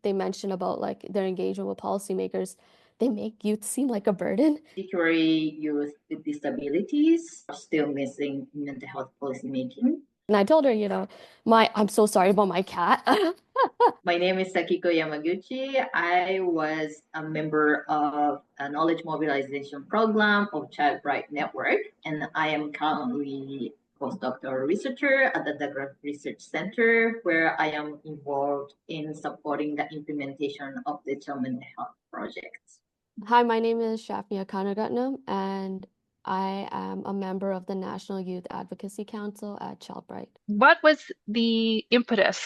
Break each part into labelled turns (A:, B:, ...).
A: they mention about like their engagement with policymakers, they make youth seem like a burden.
B: Particularly youth with disabilities are still missing in mental health policymaking.
A: And I told her, I'm so sorry about my cat.
B: My name is Sakiko Yamaguchi. I was a member of a knowledge mobilization program of CHILD-BRIGHT Network, and I am currently postdoctoral researcher at the Douglas Research Center, where I am involved in supporting the implementation of the child mental health projects.
A: Hi, my name is Shafniya Kanagaratnam, and I am a member of the National Youth Advocacy Council at CHILD-BRIGHT.
C: What was the impetus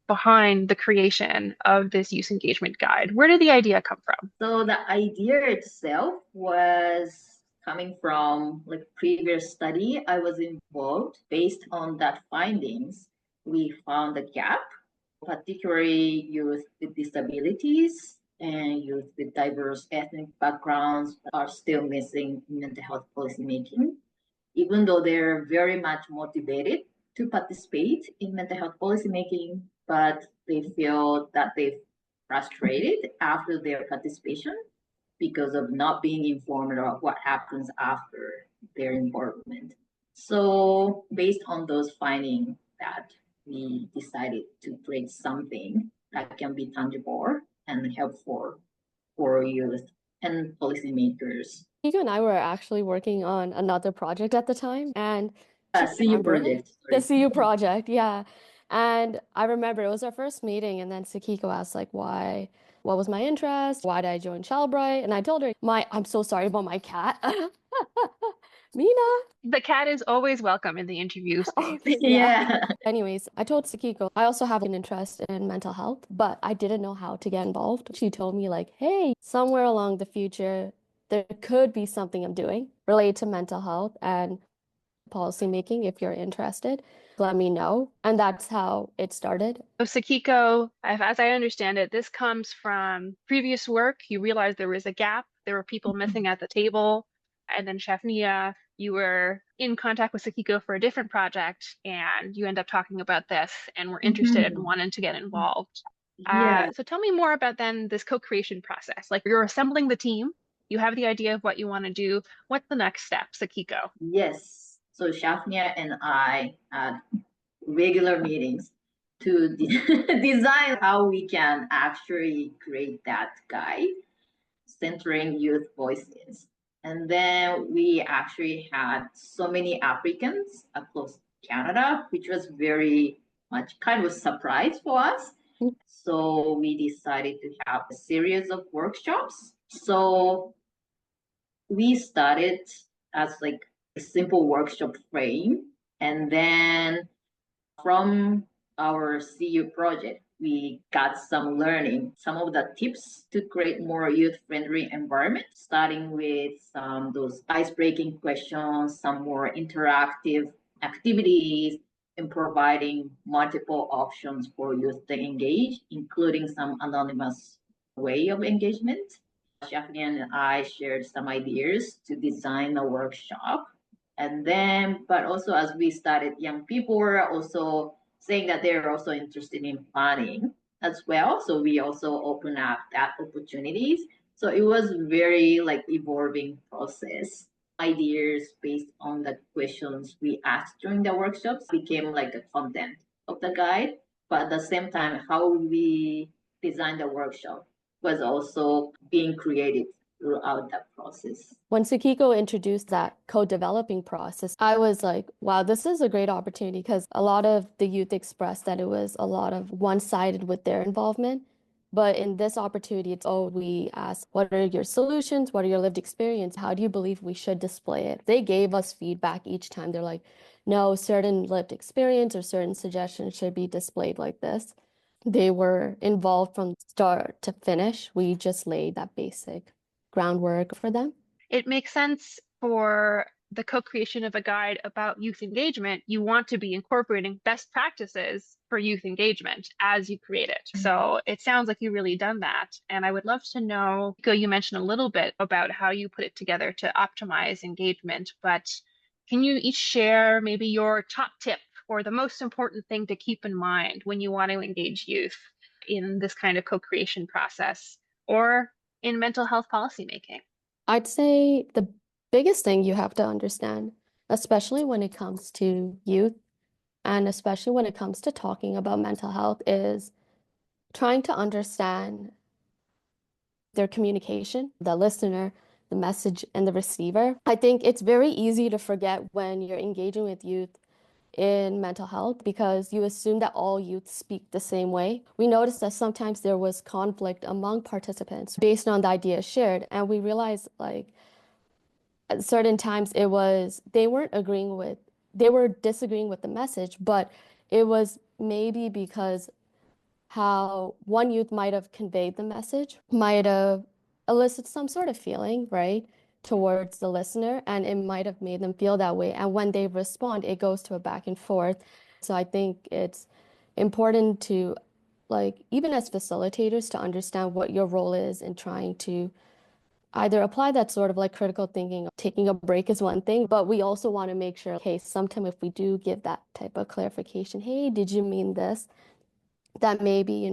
C: behind the creation of this youth engagement guide? Where did the idea come from?
B: So the idea itself was coming from like previous study I was involved. Based on that findings, we found a gap, particularly youth with disabilities and youth with diverse ethnic backgrounds are still missing in mental health policymaking, even though they're very much motivated to participate in mental health policymaking, but they feel that they're frustrated after their participation because of not being informed of what happens after their involvement. So based on those findings that we decided to create something that can be tangible and helpful for youth and policymakers.
A: Sakiko and I were actually working on another project at the time, and
B: CEU project.
A: the CU project, yeah. And I remember it was our first meeting, and then Sakiko asked like, why? What was my interest? Why did I join CHILD-BRIGHT? And I told her, I'm so sorry about my cat. Mina.
C: The cat is always welcome in the interview space.
B: Yeah.
A: Anyways, I told Sakiko, I also have an interest in mental health, but I didn't know how to get involved. She told me like, hey, somewhere along the future, there could be something I'm doing related to mental health and policymaking. If you're interested, let me know. And that's how it started.
C: So Sakiko, as I understand it, this comes from previous work. You realized there was a gap. There were people missing at the table. And then Shafniya, you were in contact with Sakiko for a different project, and you end up talking about this and were interested and wanted to get involved.
B: Yeah.
C: So tell me more about then this co-creation process. Like you're assembling the team, you have the idea of what you want to do. What's the next step, Sakiko?
B: Yes. So Shafniya and I had regular meetings to design how we can actually create that guide centering youth voices. And then we actually had so many applicants across Canada, which was very much kind of a surprise for us. So we decided to have a series of workshops. So we started as like a simple workshop frame, and then from our CU project, we got some learning, some of the tips to create more youth-friendly environment, starting with some those ice-breaking questions, some more interactive activities, and providing multiple options for youth to engage, including some anonymous way of engagement. Shafniya and I shared some ideas to design a workshop. And then, but also as we started, young people were also saying that they're also interested in planning as well. So we also open up that opportunities. So it was very like evolving process. Ideas based on the questions we asked during the workshops became like a content of the guide. But at the same time, how we designed the workshop was also being created throughout that process.
A: When Sakiko introduced that co-developing process, I was like, wow, this is a great opportunity because a lot of the youth expressed that it was a lot of one-sided with their involvement. But in this opportunity, we asked, what are your solutions? What are your lived experience? How do you believe we should display it? They gave us feedback each time. They're like, no, certain lived experience or certain suggestions should be displayed like this. They were involved from start to finish. We just laid that basic groundwork for them.
C: It makes sense for the co-creation of a guide about youth engagement. You want to be incorporating best practices for youth engagement as you create it. So it sounds like you've really done that. And I would love to know, you mentioned a little bit about how you put it together to optimize engagement, but can you each share maybe your top tip or the most important thing to keep in mind when you want to engage youth? in this kind of co-creation process or in mental health policymaking?
A: I'd say the biggest thing you have to understand, especially when it comes to youth and especially when it comes to talking about mental health, is trying to understand their communication, the listener, the message, and the receiver. I think it's very easy to forget when you're engaging with youth in mental health because you assume that all youth speak the same way. We noticed that sometimes there was conflict among participants based on the ideas shared, and we realized like at certain times they were disagreeing with the message, but it was maybe because how one youth might have conveyed the message might have elicited some sort of feeling, right, towards the listener, and it might have made them feel that way. And when they respond, it goes to a back and forth. So I think it's important to, like, even as facilitators, to understand what your role is in trying to either apply that sort of like critical thinking. Taking a break is one thing, but we also want to make sure, okay, sometime if we do give that type of clarification, hey, did you mean this? That maybe,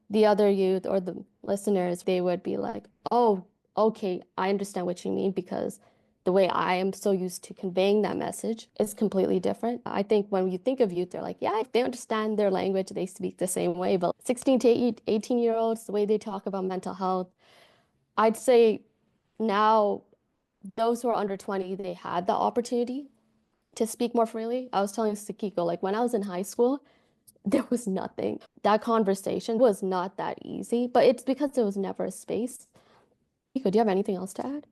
A: the other youth or the listeners, they would be like, oh, okay, I understand what you mean because the way I am so used to conveying that message is completely different. I think when you think of youth, they're like, yeah, they understand their language, they speak the same way. But 16 to 18-year-olds, the way they talk about mental health, I'd say now those who are under 20, they had the opportunity to speak more freely. I was telling Sakiko, like when I was in high school, there was nothing. That conversation was not that easy, but it's because there was never a space. Nico, do you have anything else to add?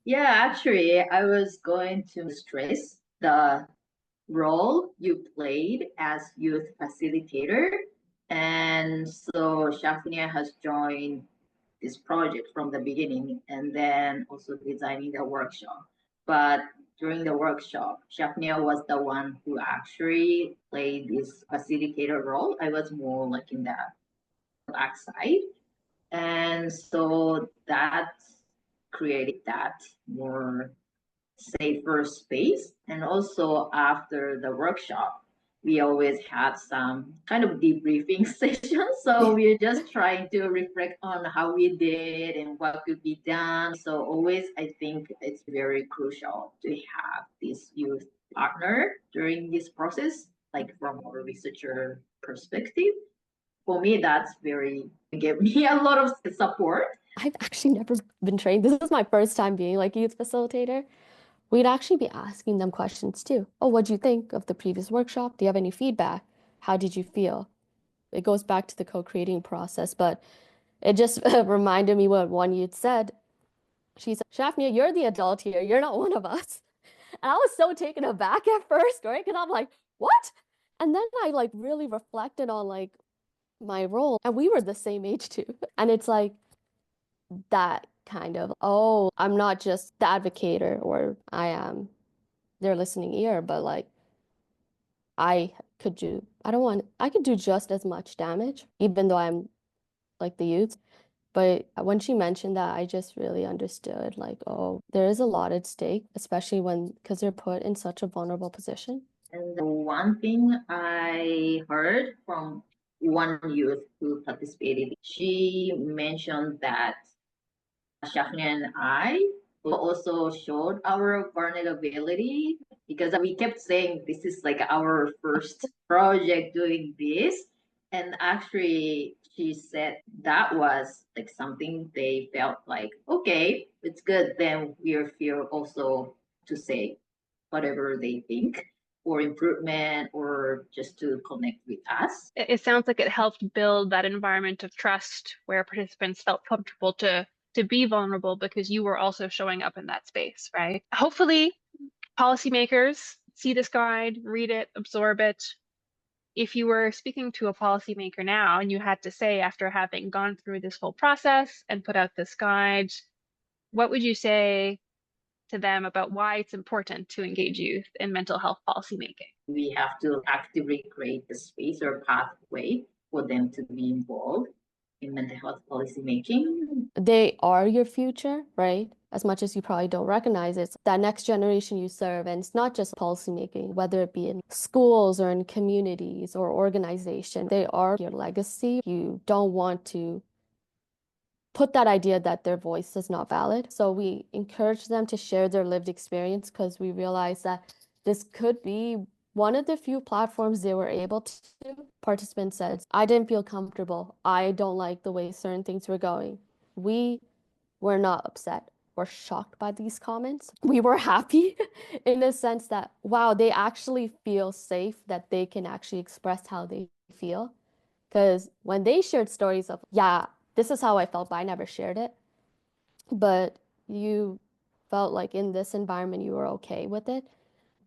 B: Yeah, actually, I was going to stress the role you played as youth facilitator. And so Shafniya has joined this project from the beginning and then also designing the workshop. But during the workshop, Shafniya was the one who actually played this facilitator role. I was more like in the backside. And so that created that more safer space. And also after the workshop, we always had some kind of debriefing session. So we're just trying to reflect on how we did and what could be done. So always, I think it's very crucial to have this youth partner during this process, like from a researcher perspective. For me, that's very gave me a lot of support.
A: I've actually never been trained. This is my first time being like a youth facilitator. We'd actually be asking them questions too. Oh, what do you think of the previous workshop? Do you have any feedback? How did you feel? It goes back to the co-creating process, but it just reminded me what one youth said. She said, Shafniya, you're the adult here. You're not one of us. And I was so taken aback at first, right? Because I'm like, what? And then I like really reflected on like my role, and we were the same age too. And it's like that kind of, oh, I'm not just the advocator or I am their listening ear, but like I could do just as much damage, even though I'm like the youth. But when she mentioned that, I just really understood like, oh, there is a lot at stake, especially because they're put in such a vulnerable position.
B: And the one thing I heard from one youth who participated, she mentioned that Shafniya and I also showed our vulnerability because we kept saying this is like our first project doing this. And actually, she said that was like something they felt like, okay, it's good. Then we feel also to say whatever they think or improvement or just to connect with us.
C: It sounds like it helped build that environment of trust where participants felt comfortable to be vulnerable because you were also showing up in that space, right? Hopefully, policymakers see this guide, read it, absorb it. If you were speaking to a policymaker now and you had to say after having gone through this whole process and put out this guide, what would you say to them about why it's important to engage youth in mental health policymaking?
B: We have to actively create the space or pathway for them to be involved in mental health policy making.
A: They are your future, right? as much as you probably don't recognize it, it's that next generation you serve. And it's not just policymaking, whether it be in schools or in communities or organizations, they are your legacy. You don't want to put that idea that their voice is not valid. So we encourage them to share their lived experience because we realize that this could be one of the few platforms they were able to do. Participants said, I didn't feel comfortable. I don't like the way certain things were going. We were not upset. We're shocked by these comments. We were happy in the sense that, wow, they actually feel safe, that they can actually express how they feel. Because when they shared stories of, yeah, this is how I felt, but I never shared it. But you felt like in this environment you were okay with it.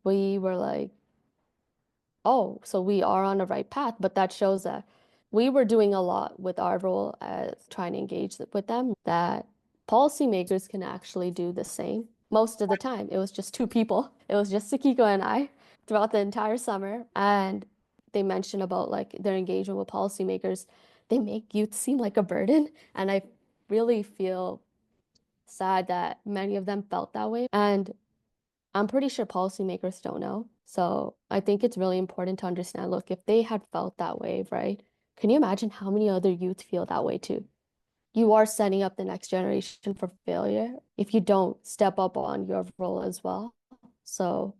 A: We were like, oh, so we are on the right path. But that shows that we were doing a lot with our role as trying to engage with them, that policymakers can actually do the same. Most of the time, it was just two people. It was just Sakiko and I throughout the entire summer. And they mentioned about like their engagement with policymakers. They make youth seem like a burden. And I really feel sad that many of them felt that way. And I'm pretty sure policymakers don't know. So I think it's really important to understand, look, if they had felt that way, right? Can you imagine how many other youth feel that way too? You are setting up the next generation for failure if you don't step up on your role as well. So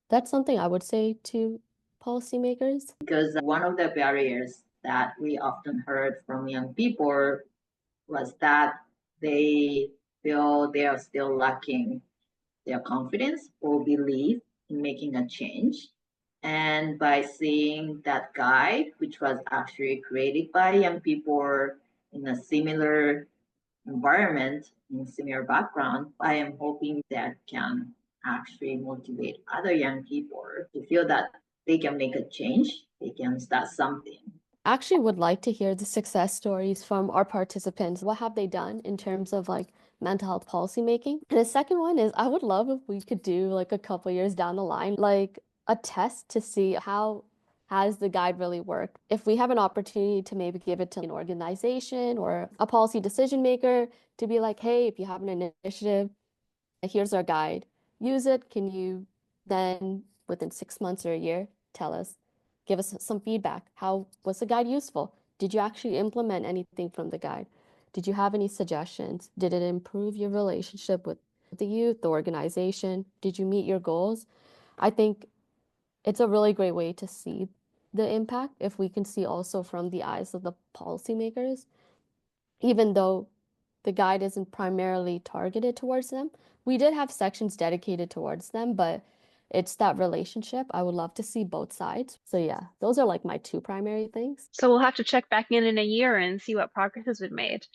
A: that's something I would say to policymakers.
B: Because one of the barriers that we often heard from young people was that they feel they are still lacking their confidence or belief in making a change. And by seeing that guide, which was actually created by young people in a similar environment, in similar background, I am hoping that can actually motivate other young people to feel that they can make a change, they can start something.
A: Actually would like to hear the success stories from our participants. What have they done in terms of like mental health policy making? And the second one is I would love if we could do like a couple years down the line, like a test to see how has the guide really worked. If we have an opportunity to maybe give it to an organization or a policy decision maker to be like, hey, if you have an initiative, here's our guide. Use it. Can you then within 6 months or a year tell us, give us some feedback? How was the guide useful? Did you actually implement anything from the guide? Did you have any suggestions? Did it improve your relationship with the youth, the organization? Did you meet your goals? I think it's a really great way to see the impact if we can see also from the eyes of the policymakers, even though the guide isn't primarily targeted towards them. We did have sections dedicated towards them, but it's that relationship. I would love to see both sides. So yeah, those are like my two primary things.
C: So we'll have to check back in a year and see what progress has been made.